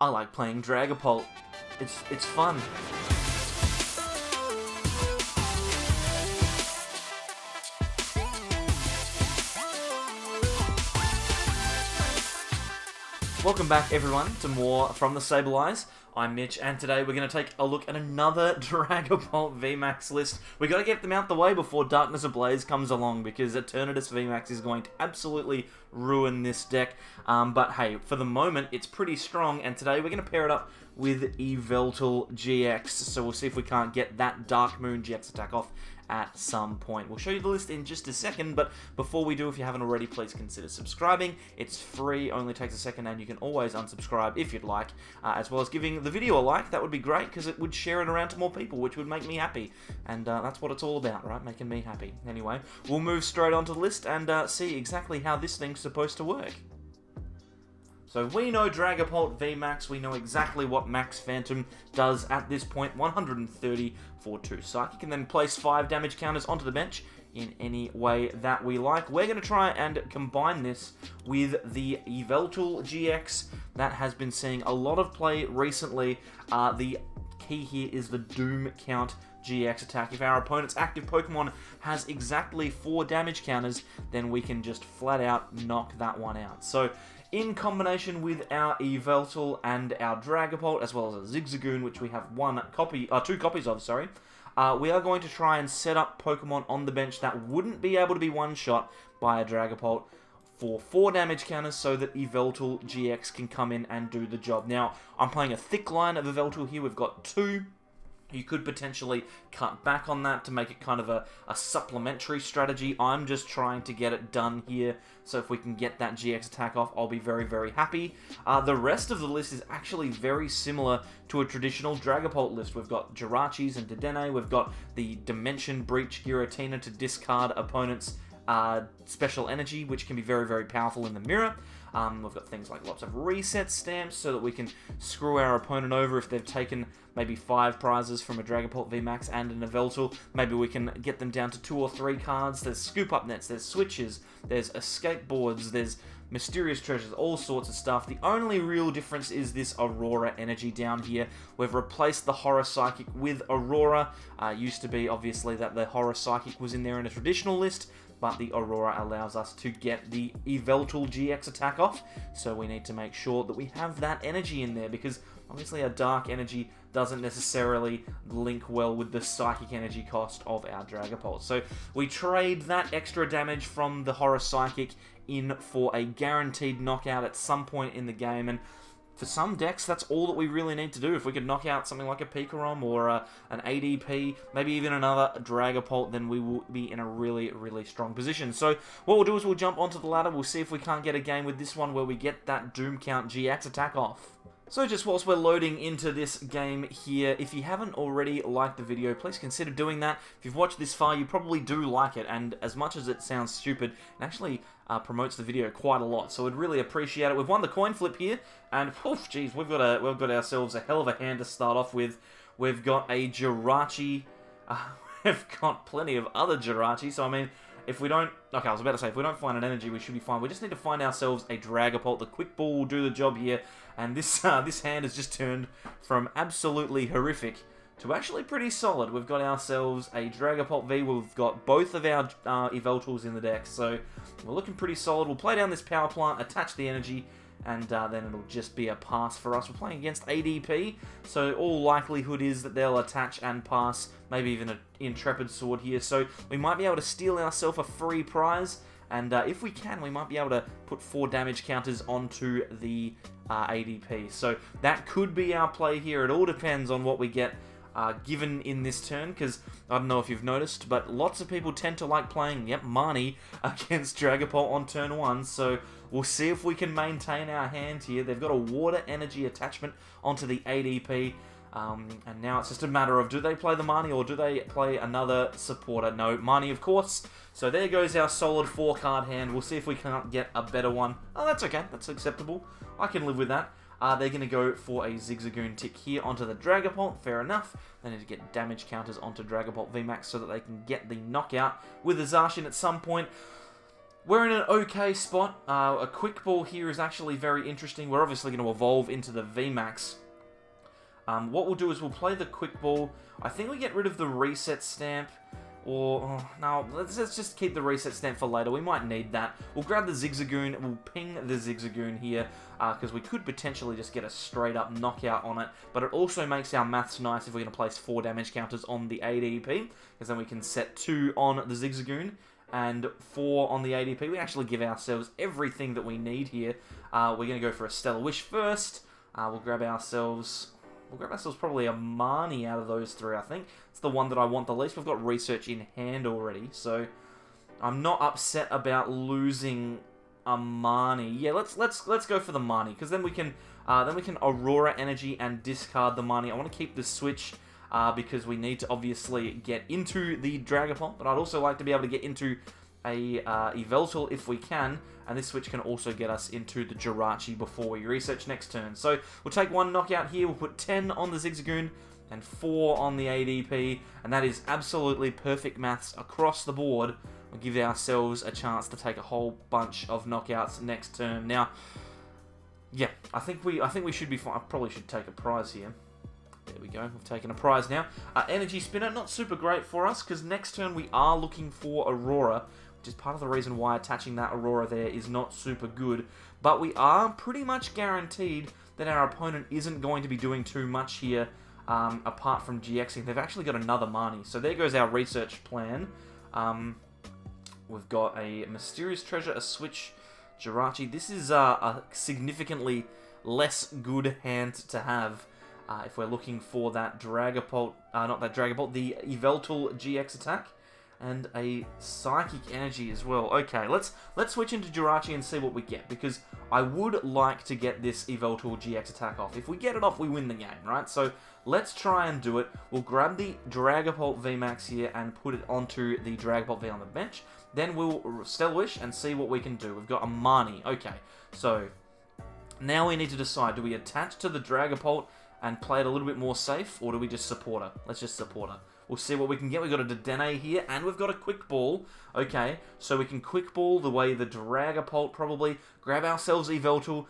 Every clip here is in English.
I like playing Dragapult. It's fun. Welcome back, everyone, to more from the Sableyes. I'm Mitch, and today we're going to take a look at another Dragapult VMAX list. We got to get them out the way before Darkness Ablaze comes along, because Eternatus VMAX is going to absolutely ruin this deck. But hey, for the moment, it's pretty strong, and today we're going to pair it up with Yveltal-GX. So we'll see if we can't get that Dark Moon GX attack off at some point. We'll show you the list in just a second, but before we do, if you haven't already, please consider subscribing. It's free, only takes a second, and you can always unsubscribe if you'd like, as well as giving the video a like. That would be great, because it would share it around to more people, which would make me happy, and that's what it's all about, right? Making me happy. Anyway, we'll move straight onto the list and see exactly how this thing's supposed to work. So we know Dragapult VMAX, we know exactly what Max Phantom does at this point, 130 for 2 Psychic, and then place 5 damage counters onto the bench in any way that we like. We're going to try and combine this with the Yveltal-GX that has been seeing a lot of play recently. The key here is the Doom Count GX attack. If our opponent's active Pokemon has exactly 4 damage counters, then we can just flat out knock that one out. So in combination with our Yveltal and our Dragapult, as well as a Zigzagoon, which we have two copies of, we are going to try and set up Pokemon on the bench that wouldn't be able to be one-shot by a Dragapult for 4 damage counters, so that Yveltal-GX can come in and do the job. Now, I'm playing a thick line of Yveltal here. We've got 2. You could potentially cut back on that to make it kind of a supplementary strategy. I'm just trying to get it done here, so if we can get that GX attack off, I'll be very, very happy. The rest of the list is actually very similar to a traditional Dragapult list. We've got Jirachis and Dedenne, we've got the Dimension Breach Giratina to discard opponents' special energy, which can be very, very powerful in the mirror. We've got things like lots of reset stamps so that we can screw our opponent over if they've taken maybe 5 prizes from a Dragapult VMAX and an Yveltal. Maybe we can get them down to 2 or 3 cards. There's Scoop Up Nets, there's Switches, there's Escape Boards, there's Mysterious Treasures, all sorts of stuff. The only real difference is this Aurora energy down here. We've replaced the Horror Psychic with Aurora. Used to be, obviously, that the Horror Psychic was in there in a traditional list, but the Aurora allows us to get the Yveltal-GX attack off, so we need to make sure that we have that energy in there, because obviously our Dark energy doesn't necessarily link well with the Psychic energy cost of our Dragapult. So we trade that extra damage from the Horror Psychic in for a guaranteed knockout at some point in the game, and for some decks, that's all that we really need to do. If we could knock out something like a Pikarom or an ADP, maybe even another Dragapult, then we will be in a really, really strong position. So what we'll do is we'll jump onto the ladder. We'll see if we can't get a game with this one where we get that Doom Count GX attack off. So just whilst we're loading into this game here, if you haven't already liked the video, please consider doing that. If you've watched this far, you probably do like it, and as much as it sounds stupid, it actually promotes the video quite a lot, so I'd really appreciate it. We've won the coin flip here, and oof, geez, we've got ourselves a hell of a hand to start off with. We've got a Jirachi, we've got plenty of other Jirachi, so I mean, if we don't... Okay, I was about to say, if we don't find an energy, we should be fine. We just need to find ourselves a Dragapult. The Quick Ball will do the job here, and this hand has just turned from absolutely horrific to actually pretty solid. We've got ourselves a Dragapult V. We've got both of our Yveltals in the deck, so we're looking pretty solid. We'll play down this Power Plant, attach the energy, and then it'll just be a pass for us. We're playing against ADP, so all likelihood is that they'll attach and pass, maybe even an Intrepid Sword here, so we might be able to steal ourselves a free prize, and if we can, we might be able to put 4 damage counters onto the ADP. So that could be our play here. It all depends on what we get given in this turn, because I don't know if you've noticed, but lots of people tend to like playing, Marnie against Dragapult on turn 1, so we'll see if we can maintain our hand here. They've got a water energy attachment onto the ADP, and now it's just a matter of, do they play the Marnie or do they play another supporter? No, Marnie, of course. So there goes our solid 4-card hand. We'll see if we can't get a better one. Oh, that's okay. That's acceptable. I can live with that. They're going to go for a Zigzagoon tick here onto the Dragapult. Fair enough. They need to get damage counters onto Dragapult VMAX so that they can get the knockout with a Zacian at some point. We're in an okay spot. A quick ball here is actually very interesting. We're obviously going to evolve into the VMAX. What we'll do is we'll play the quick ball. I think we get rid of the reset stamp. Or, oh, no, let's just keep the reset stamp for later. We might need that. We'll grab the Zigzagoon. We'll ping the Zigzagoon here. Because we could potentially just get a straight up knockout on it. But it also makes our maths nice if we're going to place 4 damage counters on the ADP. Because then we can set 2 on the Zigzagoon and 4 on the ADP. We actually give ourselves everything that we need here. We're going to go for a Stellar Wish first. We'll grab ourselves probably a Marnie out of those 3, I think. It's the one that I want the least. We've got Research in hand already, so I'm not upset about losing a Marnie. Yeah, let's go for the Marnie, because then we can Aurora Energy and discard the Marnie. I want to keep the Switch because we need to obviously get into the Dragapult, but I'd also like to be able to get into a Yveltal if we can, and this Switch can also get us into the Jirachi before we research next turn. So we'll take 1 knockout here, we'll put 10 on the Zigzagoon and 4 on the ADP, and that is absolutely perfect maths across the board. We'll give ourselves a chance to take a whole bunch of knockouts next turn. Now, yeah, I think we should be fine. I probably should take a prize here. There we go, we've taken a prize now. Energy Spinner, not super great for us, because next turn we are looking for Aurora, which is part of the reason why attaching that Aurora there is not super good. But we are pretty much guaranteed that our opponent isn't going to be doing too much here, apart from GXing. They've actually got another Marnie, so there goes our research plan. We've got a Mysterious Treasure, a Switch, Jirachi. This is a significantly less good hand to have. If we're looking for that Dragapult, not that Dragapult, the Yveltal-GX attack, and a Psychic Energy as well. Okay, let's switch into Jirachi and see what we get, because I would like to get this Yveltal-GX attack off. If we get it off, we win the game, right? So let's try and do it. We'll grab the Dragapult VMAX here and put it onto the Dragapult V on the bench. Then we'll Stellar Wish and see what we can do. We've got a Marnie. Okay, so now we need to decide, do we attach to the Dragapult and play it a little bit more safe, or do we just support her? Let's just support her. We'll see what we can get. We've got a Dedenne here, and we've got a Quick Ball. Okay, so we can Quick Ball the way the Dragapult probably. Grab ourselves Yveltal.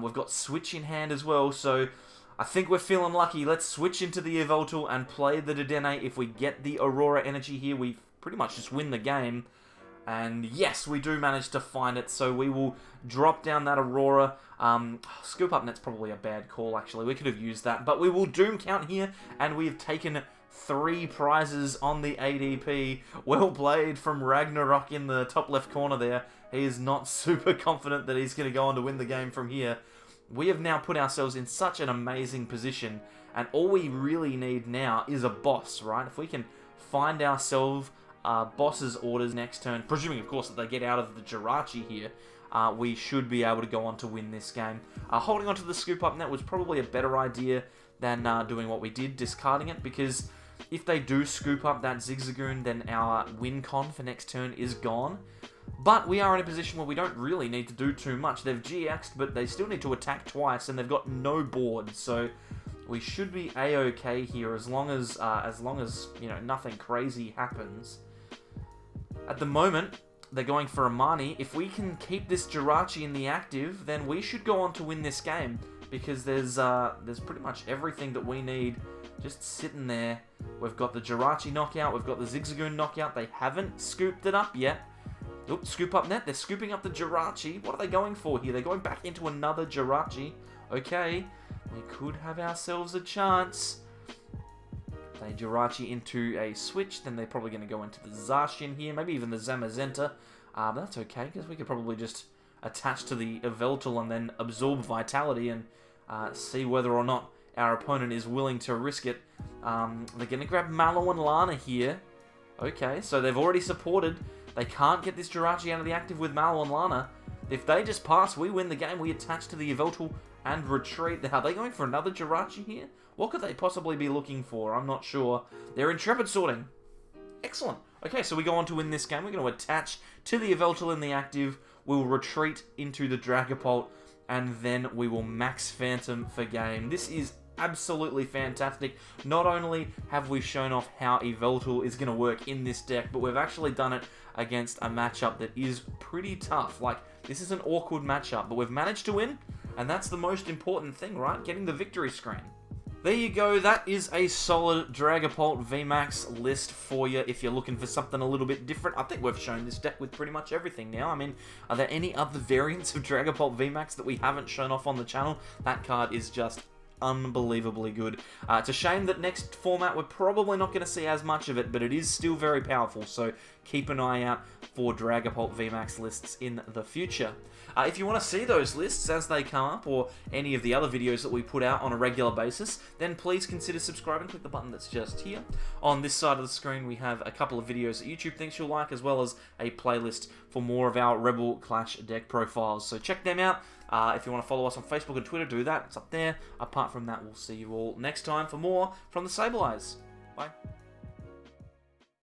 We've got Switch in hand as well, so I think we're feeling lucky. Let's switch into the Yveltal and play the Dedenne. If we get the Aurora Energy here, we pretty much just win the game. And yes, we do manage to find it, so we will drop down that Aurora. Scoop Up Net's probably a bad call, actually. We could have used that, but we will Doom Count here, and we have taken 3 prizes on the ADP. Well played from Ragnarok in the top left corner there. He is not super confident that he's going to go on to win the game from here. We have now put ourselves in such an amazing position, and all we really need now is a boss, right? If we can find ourselves boss's orders next turn, presuming of course that they get out of the Jirachi here, we should be able to go on to win this game. Holding on to the Scoop Up Net was probably a better idea than doing what we did, discarding it, because if they do scoop up that Zigzagoon, then our win con for next turn is gone. But we are in a position where we don't really need to do too much. They've GX'd, but they still need to attack twice, and they've got no board, so we should be A-okay here as long as you know, nothing crazy happens. At the moment, they're going for a Marnie. If we can keep this Jirachi in the active, then we should go on to win this game, because there's pretty much everything that we need just sitting there. We've got the Jirachi knockout, we've got the Zigzagoon knockout. They haven't scooped it up yet. Oops, Scoop Up Net. They're scooping up the Jirachi. What are they going for here? They're going back into another Jirachi. Okay, we could have ourselves a chance. They Jirachi into a Switch, then they're probably going to go into the Zacian here, maybe even the Zamazenta. But that's okay, because we could probably just attach to the Yveltal and then absorb Vitality and see whether or not our opponent is willing to risk it. They're going to grab Mallow and Lana here. Okay, so they've already supported. They can't get this Jirachi out of the active with Mallow and Lana. If they just pass, we win the game. We attach to the Yveltal and retreat. Are they going for another Jirachi here? What could they possibly be looking for? I'm not sure. They're Intrepid sorting. Excellent. Okay, so we go on to win this game. We're going to attach to the Yveltal in the active. We'll retreat into the Dragapult, and then we will max Phantom for game. This is absolutely fantastic. Not only have we shown off how Yveltal is going to work in this deck, but we've actually done it against a matchup that is pretty tough. Like, this is an awkward matchup, but we've managed to win, and that's the most important thing, right? Getting the victory screen. There you go, that is a solid Dragapult VMAX list for you if you're looking for something a little bit different. I think we've shown this deck with pretty much everything now. I mean, are there any other variants of Dragapult VMAX that we haven't shown off on the channel? That card is just unbelievably good. It's a shame that next format we're probably not going to see as much of it, but it is still very powerful, so keep an eye out for Dragapult VMAX lists in the future. If you want to see those lists as they come up, or any of the other videos that we put out on a regular basis, then please consider subscribing. Click the button that's just here. On this side of the screen we have a couple of videos that YouTube thinks you'll like, as well as a playlist for more of our Rebel Clash deck profiles, so check them out. If you want to follow us on Facebook and Twitter, do that. It's up there. Apart from that, we'll see you all next time for more from the Sableyes. Bye.